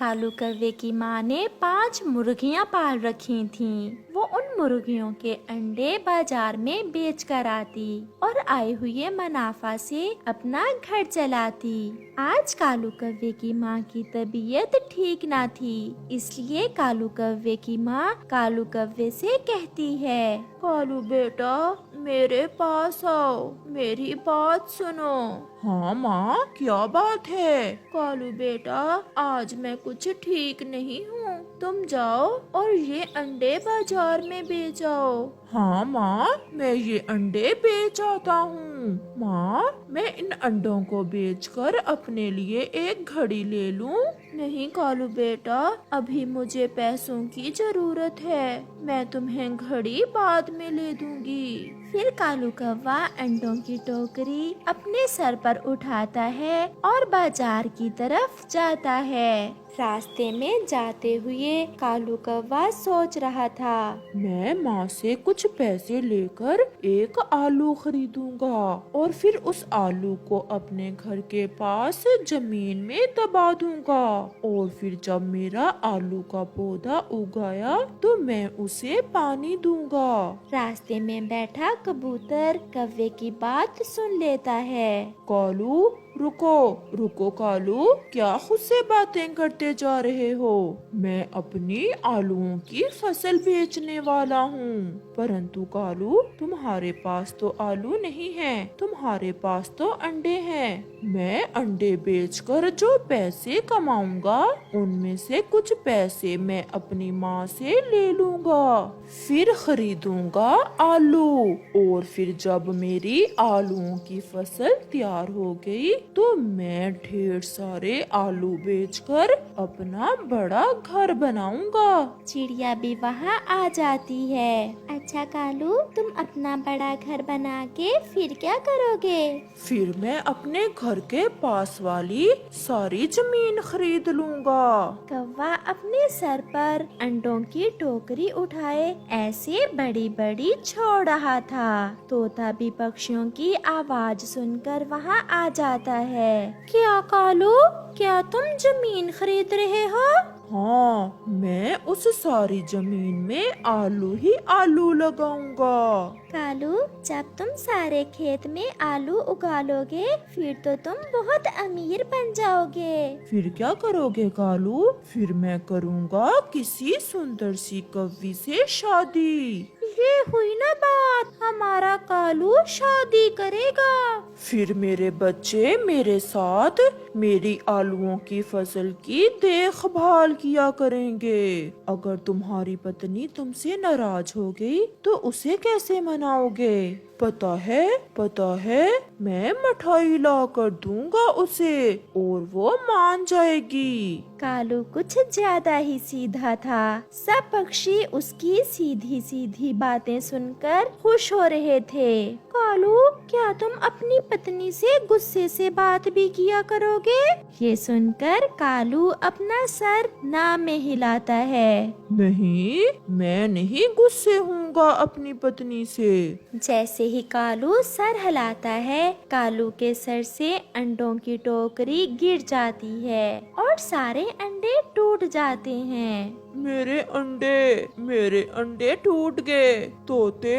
कालू कौवे की माँ ने 5 मुर्गियाँ पाल रखी थीं। वो उन मुर्गियों के अंडे बाजार में बेच कर आती और आए हुए मुनाफा से अपना घर चलाती। आज कालू कौवे की माँ की तबीयत ठीक ना थी, इसलिए कालू कौवे की माँ कालू कौवे से कहती है, कालू बेटा मेरे पास आओ, मेरी बात सुनो। हाँ माँ, क्या बात है? कालू बेटा आज मैं कुछ ठीक नहीं हूँ, तुम जाओ और ये अंडे बाजार में बेच आओ। हाँ माँ, मैं ये अंडे बेच आता हूँ। माँ, मैं इन अंडों को बेचकर अपने लिए एक घड़ी ले लूँ? नहीं कालू बेटा, अभी मुझे पैसों की जरूरत है, मैं तुम्हें घड़ी बाद में ले दूंगी। फिर कालू कौवा अंडों की टोकरी अपने सर पर उठाता है और बाजार की तरफ जाता है। रास्ते में जाते हुए कालू कौवा सोच रहा था, मैं माँ से कुछ पैसे लेकर एक आलू खरीदूंगा और फिर उस आलू को अपने घर के पास जमीन में दबा दूंगा और फिर जब मेरा आलू का पौधा उगाया तो मैं उसे पानी दूंगा। रास्ते में बैठा कबूतर कौवे की बात सुन लेता है। कालू रुको रुको कालू, क्या खुद से बातें करते जा रहे हो? मैं अपनी आलूओं की फसल बेचने वाला हूँ। परंतु कालू, तुम्हारे पास तो आलू नहीं है, तुम्हारे पास तो अंडे हैं। मैं अंडे बेचकर जो पैसे कमाऊंगा उनमें से कुछ पैसे मैं अपनी माँ से ले लूंगा, फिर खरीदूंगा आलू और फिर जब मेरी आलूओं की फसल तैयार हो गई तो मैं ढेर सारे आलू बेचकर अपना बड़ा घर बनाऊंगा। चिड़िया भी वहाँ आ जाती है। अच्छा कालू, तुम अपना बड़ा घर बना के फिर क्या करोगे? फिर मैं अपने घर के पास वाली सारी जमीन खरीद लूंगा। कौवा अपने सर पर अंडों की टोकरी उठाए ऐसे बड़ी बड़ी छोड़ रहा था। तोता भी पक्षियों की आवाज सुनकर वहाँ आ जाता है। क्या कालू, क्या तुम जमीन खरीद रहे हो? हाँ, मैं उस सारी जमीन में आलू ही आलू लगाऊंगा। कालू, जब तुम सारे खेत में आलू उगा लोगे फिर तो तुम बहुत अमीर बन जाओगे। फिर क्या करोगे कालू? फिर मैं करूँगा किसी सुंदर सी कौवी से शादी। ये हुई ना बात, हमारा कालू शादी करेगा। फिर मेरे बच्चे मेरे साथ मेरी आलूओं की फसल की देखभाल किया करेंगे। अगर तुम्हारी पत्नी तुमसे नाराज हो गई तो उसे कैसे मनाओगे? पता है, मैं मिठाई ला कर दूंगा उसे और वो मान जाएगी। कालू कुछ ज्यादा ही सीधा था। सब पक्षी उसकी सीधी सीधी बातें सुनकर खुश हो रहे थे। कालू, क्या तुम अपनी पत्नी से गुस्से से बात भी किया करोगे? ये सुनकर कालू अपना सर ना में हिलाता है। नहीं, मैं नहीं गुस्से हूँगा अपनी पत्नी से। जैसे ही कालू सर हिलाता है, कालू के सर से अंडों की टोकरी गिर जाती है और सारे अंडे टूट जाते हैं। मेरे अंडे टूट गए। तोते,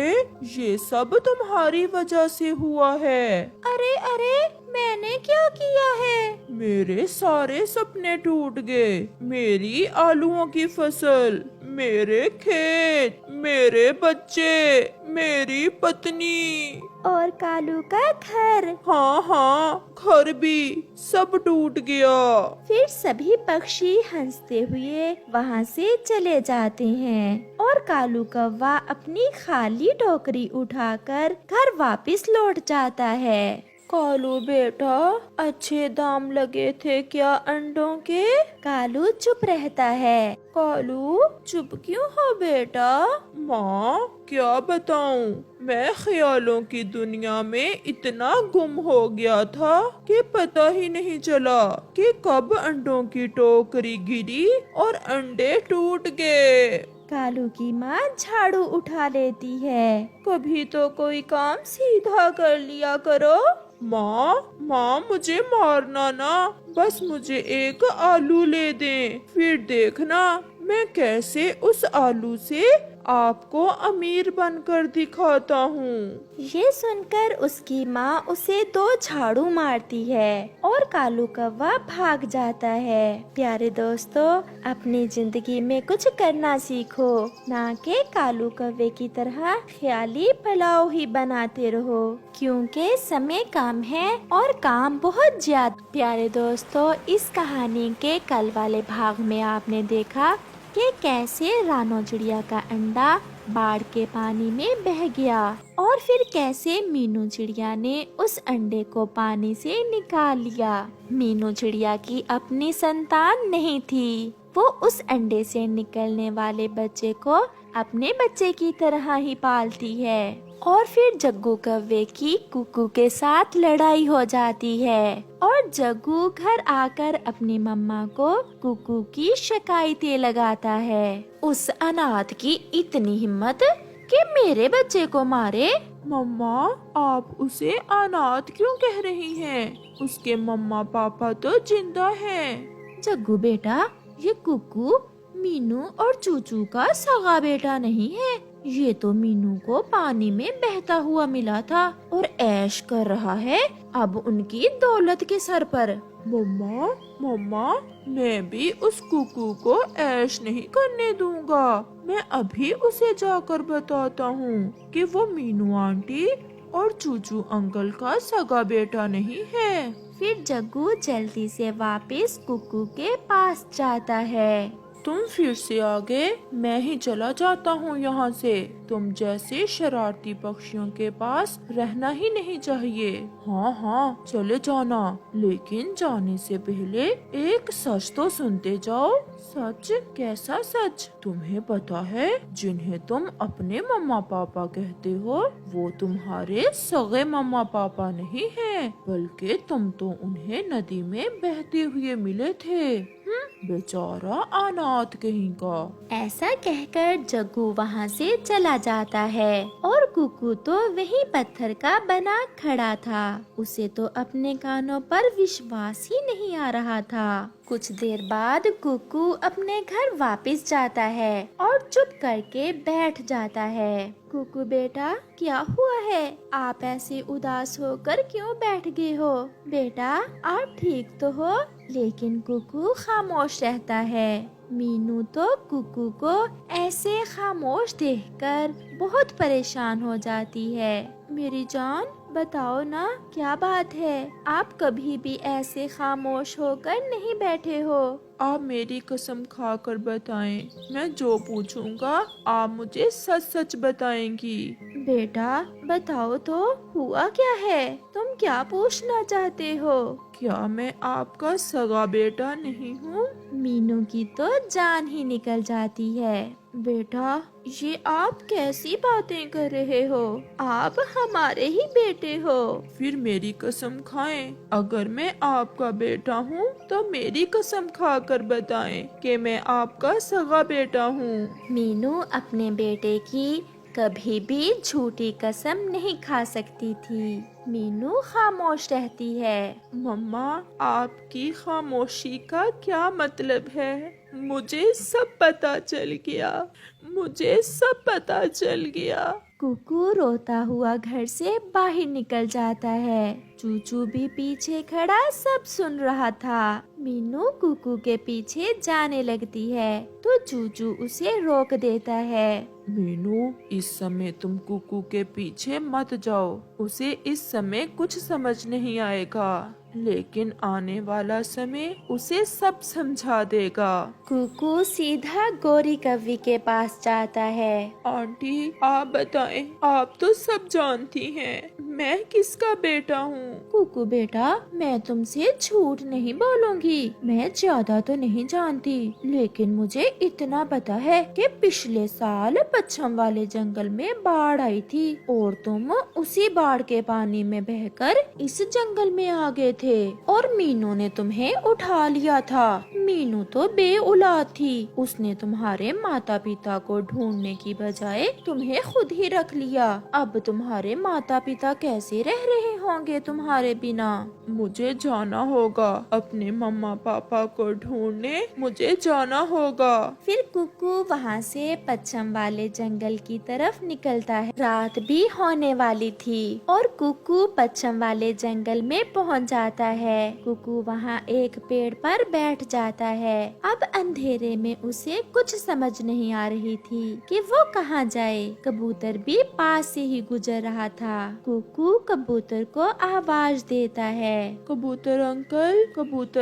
ये सब तुम्हारी वजह से हुआ है। अरे अरे, मैंने क्या किया है? मेरे सारे सपने टूट गए। मेरी आलूओं की फसल, मेरे खेत, मेरे बच्चे, मेरी पत्नी और कालू का घर। हाँ, घर भी सब टूट गया। फिर सभी पक्षी हंसते हुए वहाँ से चले जाते हैं और कालू कौवा अपनी खाली टोकरी उठाकर घर वापस लौट जाता है। कालू बेटा, अच्छे दाम लगे थे क्या अंडों के? कालू चुप रहता है। कालू, चुप क्यों हो बेटा? माँ, क्या बताऊं, मैं ख्यालों की दुनिया में इतना गुम हो गया था कि पता ही नहीं चला कि कब अंडों की टोकरी गिरी और अंडे टूट गए। कालू की माँ झाड़ू उठा लेती है। कभी तो कोई काम सीधा कर लिया करो। माँ, मुझे मारना ना, बस मुझे एक आलू ले दें, फिर देखना मैं कैसे उस आलू से आपको अमीर बनकर दिखाता हूँ। ये सुनकर उसकी माँ उसे 2 झाड़ू मारती है और कालू कौवा भाग जाता है। प्यारे दोस्तों, अपनी जिंदगी में कुछ करना सीखो, ना कि कालू कौवे की तरह ख्याली पुलाव ही बनाते रहो, क्योंकि समय कम है और काम बहुत ज्यादा। प्यारे दोस्तों, इस कहानी के कल वाले भाग में आपने देखा कि कैसे रानो चिड़िया का अंडा बाढ़ के पानी में बह गया और फिर कैसे मीनू चिड़िया ने उस अंडे को पानी से निकाल लिया। मीनू चिड़िया की अपनी संतान नहीं थी, वो उस अंडे से निकलने वाले बच्चे को अपने बच्चे की तरह ही पालती है। और फिर जग्गू कौवे की कुकू के साथ लड़ाई हो जाती है और जग्गू घर आकर अपनी मम्मा को कुकू की शिकायतें लगाता है। उस अनाथ की इतनी हिम्मत कि मेरे बच्चे को मारे। मम्मा, आप उसे अनाथ क्यों कह रही हैं? उसके मम्मा पापा तो जिंदा हैं। जग्गू बेटा, ये कुकू मीनू और चूचू का सगा बेटा नहीं है। ये तो मीनू को पानी में बहता हुआ मिला था और ऐश कर रहा है अब उनकी दौलत के सर पर। मम्मा, मम्मा, मैं भी उस कुकू को ऐश नहीं करने दूंगा। मैं अभी उसे जाकर बताता हूँ कि वो मीनू आंटी और चूचू अंकल का सगा बेटा नहीं है। फिर जग्गू जल्दी से वापस कुकू के पास जाता है। तुम फिर से आ गए, मैं ही चला जाता हूँ यहाँ से। तुम जैसे शरारती पक्षियों के पास रहना ही नहीं चाहिए। हाँ हाँ, चले जाना, लेकिन जाने से पहले एक सच तो सुनते जाओ। सच? कैसा सच? तुम्हें पता है जिन्हें तुम अपने मम्मा पापा कहते हो वो तुम्हारे सगे मम्मा पापा नहीं हैं, बल्कि तुम तो उन्हें नदी में बहते हुए मिले थे। बेचारा अनाथ कहीं का। ऐसा कहकर जग्गू वहाँ से चला जाता है और कुकू तो वही पत्थर का बना खड़ा था। उसे तो अपने कानों पर विश्वास ही नहीं आ रहा था। कुछ देर बाद कुकू अपने घर वापस जाता है और चुप करके बैठ जाता है। कुकू बेटा, क्या हुआ है? आप ऐसे उदास होकर क्यों बैठ गए हो? बेटा, आप ठीक तो हो? लेकिन कुकू खामोश रहता है। मीनू तो कुकू को ऐसे खामोश देखकर बहुत परेशान हो जाती है। मेरी जान, बताओ ना, क्या बात है? आप कभी भी ऐसे खामोश होकर नहीं बैठे हो। आप मेरी कसम खाकर बताएं, मैं जो पूछूंगा आप मुझे सच सच बताएंगी। बेटा, बताओ तो, हुआ क्या है? तुम क्या पूछना चाहते हो? क्या मैं आपका सगा बेटा नहीं हूँ? मीनू की तो जान ही निकल जाती है। बेटा, ये आप कैसी बातें कर रहे हो? आप हमारे ही बेटे हो। फिर मेरी कसम खाएं, अगर मैं आपका बेटा हूँ तो मेरी कसम खाकर बताएं कि मैं आपका सगा बेटा हूँ। मीनू अपने बेटे की कभी भी झूठी कसम नहीं खा सकती थी। मीनू खामोश रहती है। मम्मा, आपकी खामोशी का क्या मतलब है? मुझे सब पता चल गया, मुझे सब पता चल गया। कुकू रोता हुआ घर से बाहर निकल जाता है। चूचू भी पीछे खड़ा सब सुन रहा था। मीनू कुकू के पीछे जाने लगती है तो चूचू उसे रोक देता है। मीनू, इस समय तुम कुकू के पीछे मत जाओ, उसे इस समय कुछ समझ नहीं आएगा, लेकिन आने वाला समय उसे सब समझा देगा। कुकू सीधा गोरी कौवी के पास जाता है। आंटी, आप बताएं, आप तो सब जानती हैं, मैं किसका बेटा हूँ? कुकू बेटा, मैं तुमसे झूठ नहीं बोलूंगी। मैं ज्यादा तो नहीं जानती, लेकिन मुझे इतना पता है कि पिछले साल पश्चिम वाले जंगल में बाढ़ आई थी और तुम उसी बाढ़ के पानी में बहकर इस जंगल में आ गए थे और मीनू ने तुम्हें उठा लिया था। मीनू तो बेऔलाद थी, उसने तुम्हारे माता पिता को ढूंढने की बजाय तुम्हें खुद ही रख लिया। अब तुम्हारे माता पिता कैसे रह रहे होंगे तुम्हारे बिना? मुझे जाना होगा, अपने मम्मा पापा को ढूंढने मुझे जाना होगा। फिर कुकू वहाँ से पश्चिम वाले जंगल की तरफ निकलता है। रात भी होने वाली थी और कुकू पश्चिम वाले जंगल में पहुँच जाता है। कुकू वहाँ एक पेड़ पर बैठ जाता है। अब अंधेरे में उसे कुछ समझ नहीं आ रही थी कि वो कहाँ जाए। कबूतर भी पास से ही गुजर रहा था। कुकू कबूतर को आवाज देता है। कबूतर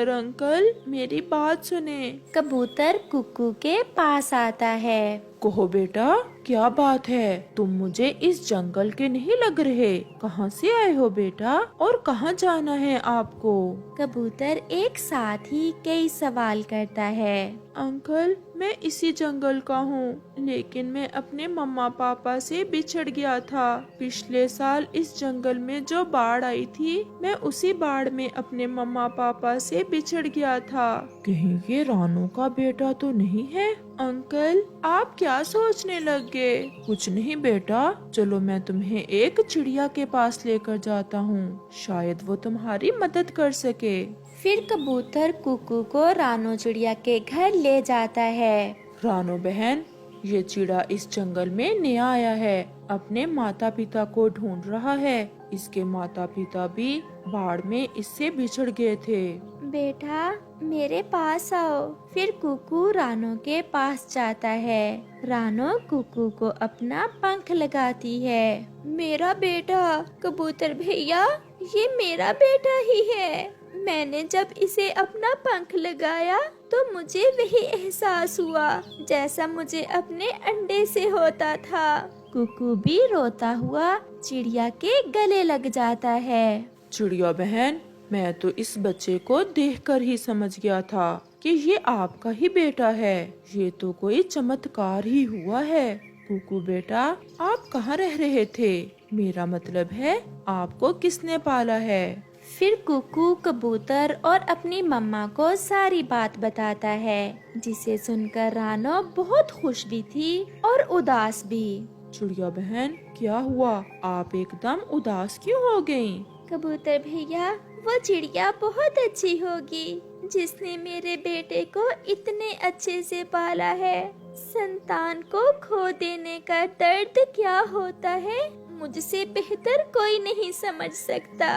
अंकल, मेरी बात सुने। कबूतर कुकू के पास आता है। कहो बेटा, क्या बात है? तुम मुझे इस जंगल के नहीं लग रहे। कहाँ से आए हो बेटा और कहाँ जाना है आपको? कबूतर एक साथ ही कई सवाल करता है। अंकल, मैं इसी जंगल का हूँ, लेकिन मैं अपने मम्मा पापा से बिछड़ गया था। पिछले साल इस जंगल में जो बाढ़ आई थी, मैं उसी बाढ़ में अपने मम्मा पापा से बिछड़ गया था। कहीं ये रानू का बेटा तो नहीं है? अंकल, आप क्या सोचने लग गए? कुछ नहीं बेटा, चलो मैं तुम्हें एक चिड़िया के पास लेकर जाता हूँ, शायद वो तुम्हारी मदद कर सके। फिर कबूतर कुकू को रानो चिड़िया के घर ले जाता है। रानो बहन, ये चिड़ा इस जंगल में नया आया है, अपने माता पिता को ढूंढ रहा है। इसके माता पिता भी बाढ़ में इससे बिछड़ गए थे। बेटा, मेरे पास आओ। फिर कुकू रानो के पास जाता है। रानो कुकू को अपना पंख लगाती है। मेरा बेटा कबूतर भैया, ये मेरा बेटा ही है। मैंने जब इसे अपना पंख लगाया तो मुझे वही एहसास हुआ जैसा मुझे अपने अंडे से होता था। कुकू भी रोता हुआ चिड़िया के गले लग जाता है। चिड़िया बहन, मैं तो इस बच्चे को देखकर ही समझ गया था कि ये आपका ही बेटा है। ये तो कोई चमत्कार ही हुआ है। कुकू बेटा, आप कहाँ रह रहे थे? मेरा मतलब है, आपको किसने पाला है? फिर कुकू कबूतर और अपनी मम्मा को सारी बात बताता है, जिसे सुनकर रानो बहुत खुश भी थी और उदास भी। चिड़िया बहन, क्या हुआ? आप एकदम उदास क्यों हो गईं? कबूतर भैया, वो चिड़िया बहुत अच्छी होगी जिसने मेरे बेटे को इतने अच्छे से पाला है। संतान को खो देने का दर्द क्या होता है, मुझसे बेहतर कोई नहीं समझ सकता।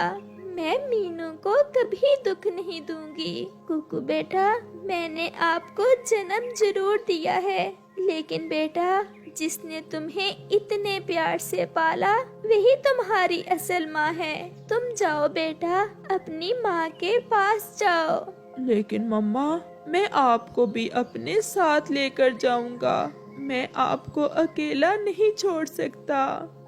मैं मीनू को कभी दुख नहीं दूंगी। कुकू बेटा, मैंने आपको जन्म जरूर दिया है, लेकिन बेटा, जिसने तुम्हें इतने प्यार से पाला वही तुम्हारी असल माँ है। तुम जाओ बेटा, अपनी माँ के पास जाओ। लेकिन मम्मा, मैं आपको भी अपने साथ लेकर जाऊंगा। मैं आपको अकेला नहीं छोड़ सकता।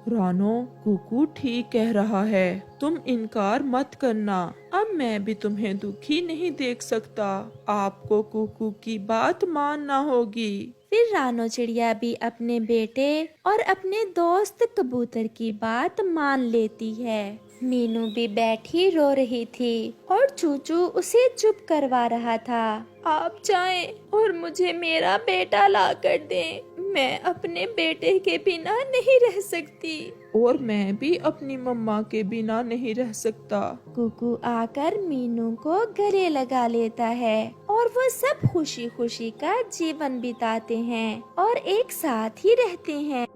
रानो, कुकू ठीक कह रहा है, तुम इनकार मत करना। अब मैं भी तुम्हें दुखी नहीं देख सकता। आपको कुकू की बात मानना होगी। फिर रानो चिड़िया भी अपने बेटे और अपने दोस्त कबूतर की बात मान लेती है। मीनू भी बैठी रो रही थी और चूचू उसे चुप करवा रहा था। आप जाएं और मुझे मेरा बेटा ला कर दें। मैं अपने बेटे के बिना नहीं रह सकती। और मैं भी अपनी मम्मा के बिना नहीं रह सकता। कुकू आकर मीनू को गले लगा लेता है और वो सब खुशी खुशी का जीवन बिताते हैं और एक साथ ही रहते हैं।